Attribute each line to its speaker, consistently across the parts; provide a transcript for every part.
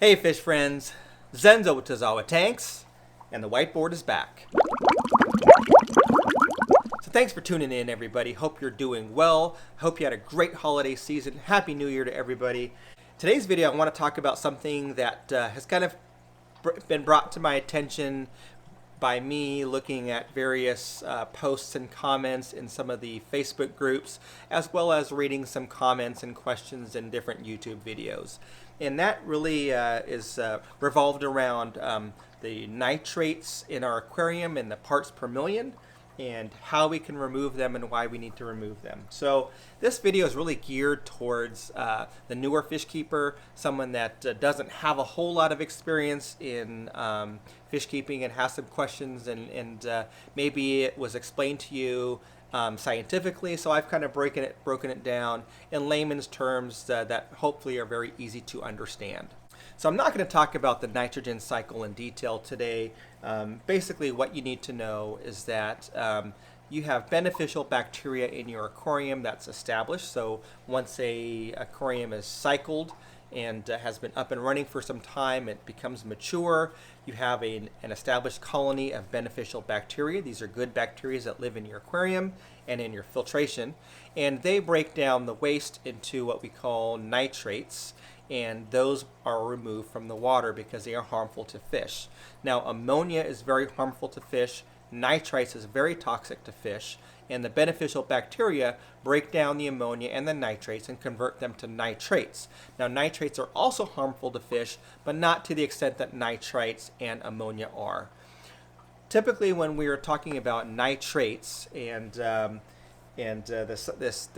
Speaker 1: Hey fish friends, Zenzo with Tazawa Tanks, and the whiteboard is back. So thanks for tuning in everybody, hope you're doing well, hope you had a great holiday season, Happy New Year to everybody. Today's video I want to talk about something that has kind of been brought to my attention by me looking at various posts and comments in some of the Facebook groups, as well as reading some comments and questions in different YouTube videos. And that really is revolved around the nitrates in our aquarium and the parts per million, and how we can remove them and why we need to remove them. So this video is really geared towards the newer fish keeper, someone that doesn't have a whole lot of experience in fish keeping and has some questions, and maybe it was explained to you scientifically, so I've kind of broken it down in layman's terms that hopefully are very easy to understand. So I'm not going to talk about the nitrogen cycle in detail today. Basically what you need to know is that you have beneficial bacteria in your aquarium that's established. So once a aquarium is cycled and has been up and running for some time, it becomes mature. You have an established colony of beneficial bacteria. These are good bacteria that live in your aquarium and in your filtration. And they break down the waste into what we call nitrates. And those are removed from the water because they are harmful to fish. Now, ammonia is very harmful to fish. Nitrates is very toxic to fish. And the beneficial bacteria break down the ammonia and the nitrates and convert them to nitrates. Now, nitrates are also harmful to fish, but not to the extent that nitrates and ammonia are. Typically, when we are talking about nitrates, and the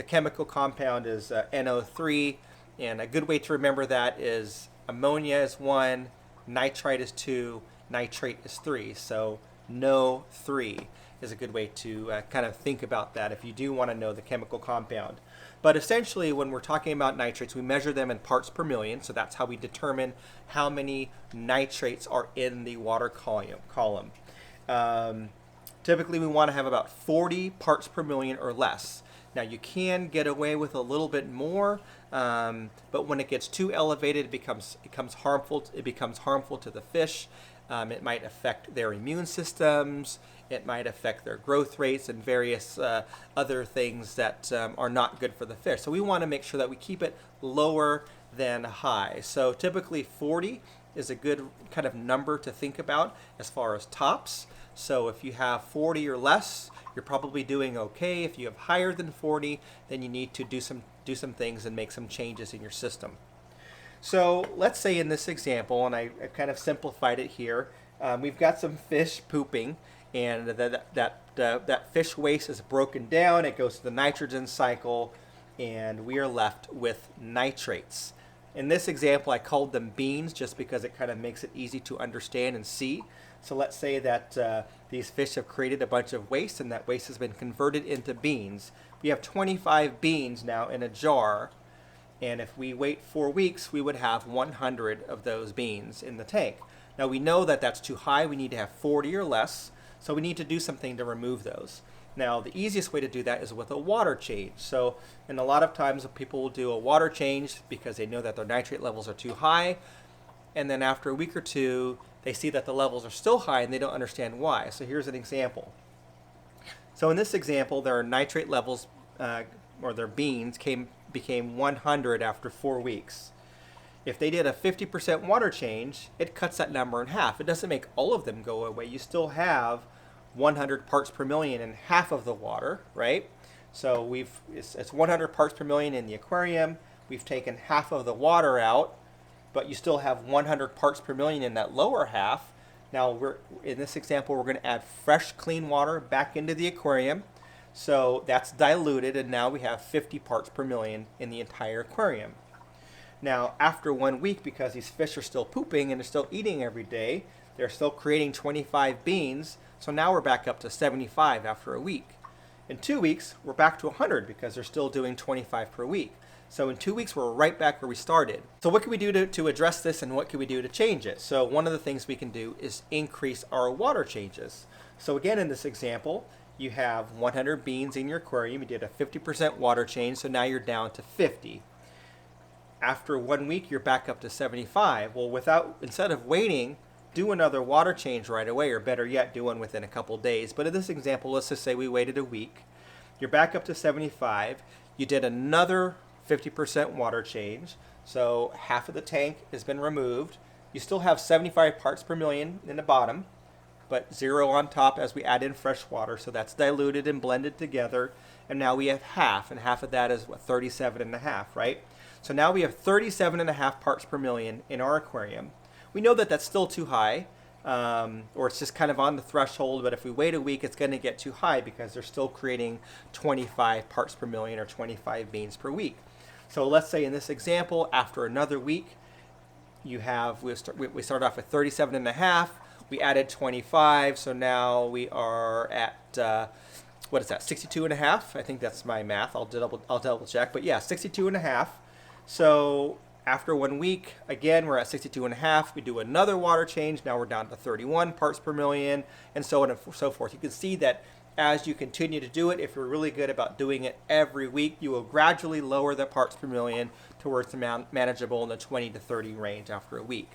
Speaker 1: chemical compound is NO3, and a good way to remember that is ammonia is 1, nitrite is 2, nitrate is 3. So NO3 is a good way to kind of think about that if you do want to know the chemical compound. But essentially, when we're talking about nitrates, we measure them in parts per million. So that's how we determine how many nitrates are in the water column. Typically, we want to have about 40 parts per million or less. Now, you can get away with a little bit more, but when it gets too elevated, it becomes harmful. It becomes harmful to the fish. It might affect their immune systems. It might affect their growth rates and various other things that are not good for the fish. So we want to make sure that we keep it lower than high. So typically 40 is a good kind of number to think about as far as tops. So if you have 40 or less, you're probably doing okay. If you have higher than 40, then you need to do some things and make some changes in your system. So let's say in this example, and I've kind of simplified it here, we've got some fish pooping, and that fish waste is broken down. It goes to the nitrogen cycle, and we are left with nitrates. In this example, I called them beans just because it kind of makes it easy to understand and see. So let's say that these fish have created a bunch of waste, and that waste has been converted into beans. We have 25 beans now in a jar, and if we wait 4 weeks, we would have 100 of those beans in the tank. Now we know that that's too high. We need to have 40 or less, so we need to do something to remove those. Now, the easiest way to do that is with a water change. So, and a lot of times people will do a water change because they know that their nitrate levels are too high, and then after a week or two, they see that the levels are still high and they don't understand why. So here's an example. So in this example, their nitrate levels, or their beans, became 100 after 4 weeks. If they did a 50% water change, it cuts that number in half. It doesn't make all of them go away. You still have 100 parts per million in half of the water, right? So it's 100 parts per million in the aquarium. We've taken half of the water out, but you still have 100 parts per million in that lower half. Now, in this example, we're going to add fresh, clean water back into the aquarium. So that's diluted, and now we have 50 parts per million in the entire aquarium. Now, after 1 week, because these fish are still pooping and they're still eating every day, they're still creating 25 beans. So now we're back up to 75 after a week. In 2 weeks, we're back to 100 because they're still doing 25 per week. So in 2 weeks, we're right back where we started. So what can we do to address this, and what can we do to change it? So one of the things we can do is increase our water changes. So again, in this example, you have 100 beans in your aquarium. You did a 50% water change, so now you're down to 50. After 1 week, you're back up to 75. Well, instead of waiting, do another water change right away, or better yet, do one within a couple days. But in this example, let's just say we waited a week. You're back up to 75. You did another 50% water change. So half of the tank has been removed. You still have 75 parts per million in the bottom, but 0 on top as we add in fresh water. So that's diluted and blended together. And now we have half, and half of that is 37.5, right? So now we have 37.5 parts per million in our aquarium. We know that that's still too high, or it's just kind of on the threshold, but if we wait a week, it's going to get too high because they're still creating 25 parts per million or 25 beans per week. So let's say in this example, after another week, we start off with 37.5, we added 25, so now we are at, what is that, 62.5? I think that's my math. I'll double check, but yeah, 62.5. So after 1 week, again, we're at 62.5. We do another water change. Now we're down to 31 parts per million, and so on and so forth. You can see that as you continue to do it, if you're really good about doing it every week, you will gradually lower the parts per million towards the manageable in the 20 to 30 range after a week.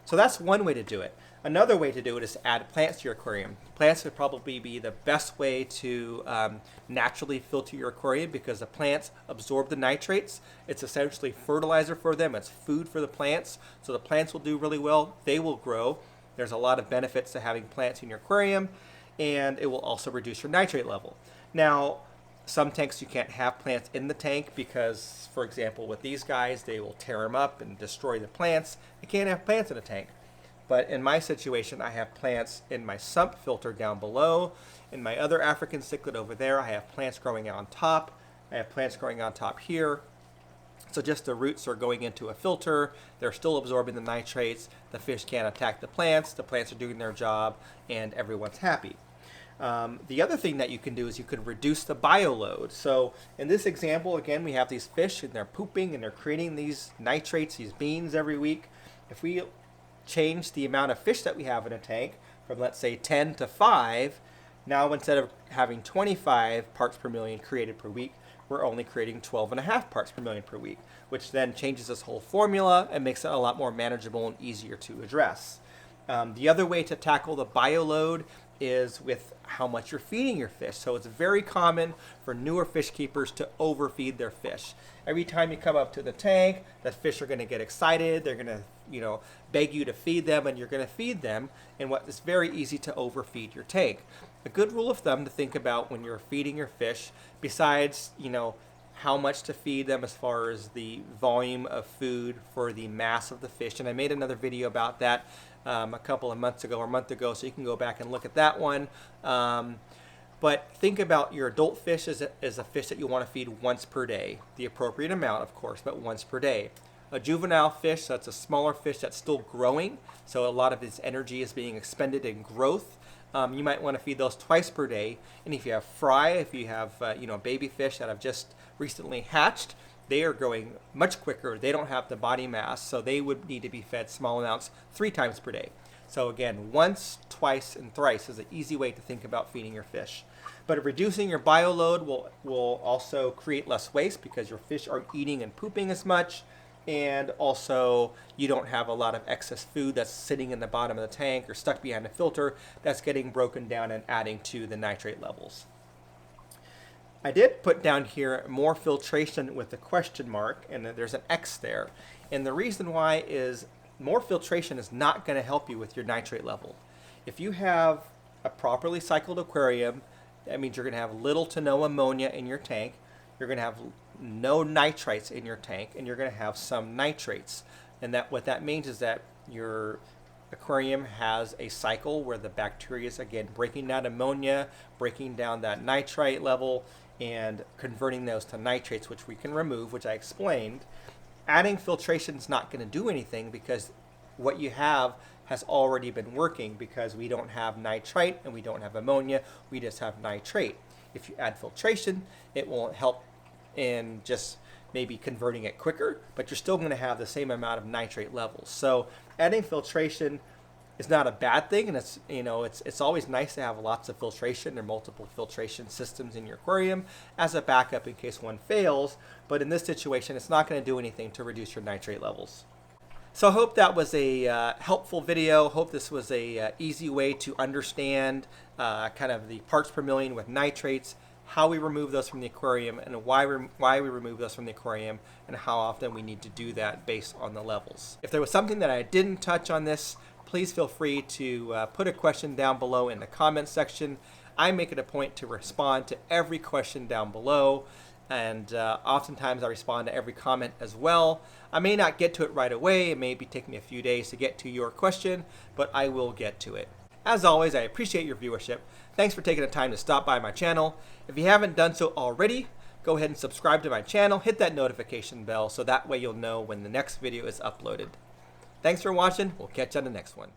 Speaker 1: So that's one way to do it. Another way to do it is to add plants to your aquarium. Plants would probably be the best way to naturally filter your aquarium because the plants absorb the nitrates. It's essentially fertilizer for them. It's food for the plants. So the plants will do really well. They will grow. There's a lot of benefits to having plants in your aquarium, and it will also reduce your nitrate level. Now, some tanks you can't have plants in the tank because, for example, with these guys, they will tear them up and destroy the plants. You can't have plants in a tank. But in my situation, I have plants in my sump filter down below. In my other African cichlid over there, I have plants growing on top. I have plants growing on top here. So just the roots are going into a filter. They're still absorbing the nitrates. The fish can't attack the plants. The plants are doing their job, and everyone's happy. The other thing that you can do is you can reduce the bioload. So in this example, again, we have these fish, and they're pooping, and they're creating these nitrates, these beans every week. If we change the amount of fish that we have in a tank from, let's say, 10 to 5, now instead of having 25 parts per million created per week, we're only creating 12.5 parts per million per week, which then changes this whole formula and makes it a lot more manageable and easier to address. The other way to tackle the bioload is with how much you're feeding your fish. So it's very common for newer fish keepers to overfeed their fish. Every time you come up to the tank, the fish are going to get excited. They're going to, beg you to feed them, and you're going to feed them. And it's very easy to overfeed your tank. A good rule of thumb to think about when you're feeding your fish, besides, how much to feed them as far as the volume of food for the mass of the fish. And I made another video about that a couple of months ago or a month ago, so you can go back and look at that one. But think about your adult fish as a fish that you want to feed once per day. The appropriate amount, of course, but once per day. A juvenile fish, so that's a smaller fish that's still growing, so a lot of its energy is being expended in growth. You might want to feed those twice per day. And if you have fry, if you have baby fish that have just recently hatched, they are growing much quicker. They don't have the body mass, so they would need to be fed small amounts 3 times per day. So again, once, twice, and thrice is an easy way to think about feeding your fish. But reducing your bioload will also create less waste because your fish aren't eating and pooping as much. And also, you don't have a lot of excess food that's sitting in the bottom of the tank or stuck behind a filter that's getting broken down and adding to the nitrate levels. I did put down here more filtration with a question mark, and there's an X there. And the reason why is more filtration is not going to help you with your nitrate level. If you have a properly cycled aquarium, that means you're going to have little to no ammonia in your tank. You're going to have no nitrites in your tank, and you're going to have some nitrates. And what that means is that your aquarium has a cycle where the bacteria is, again, breaking down ammonia, breaking down that nitrite level, and converting those to nitrates, which we can remove, which I explained. Adding filtration is not going to do anything because what you have has already been working, because we don't have nitrite and we don't have ammonia, we just have nitrate. If you add filtration, it will help in just maybe converting it quicker, but you're still going to have the same amount of nitrate levels. So adding filtration it's not a bad thing, and it's always nice to have lots of filtration or multiple filtration systems in your aquarium as a backup in case one fails. But in this situation, it's not going to do anything to reduce your nitrate levels. So I hope that was a helpful video. Hope this was a easy way to understand kind of the parts per million with nitrates, how we remove those from the aquarium, and why we remove those from the aquarium, and how often we need to do that based on the levels. If there was something that I didn't touch on this, please feel free to put a question down below in the comments section. I make it a point to respond to every question down below, and oftentimes I respond to every comment as well. I may not get to it right away. It may be taking me a few days to get to your question, but I will get to it. As always, I appreciate your viewership. Thanks for taking the time to stop by my channel. If you haven't done so already, go ahead and subscribe to my channel. Hit that notification bell so that way you'll know when the next video is uploaded. Thanks for watching. We'll catch you on the next one.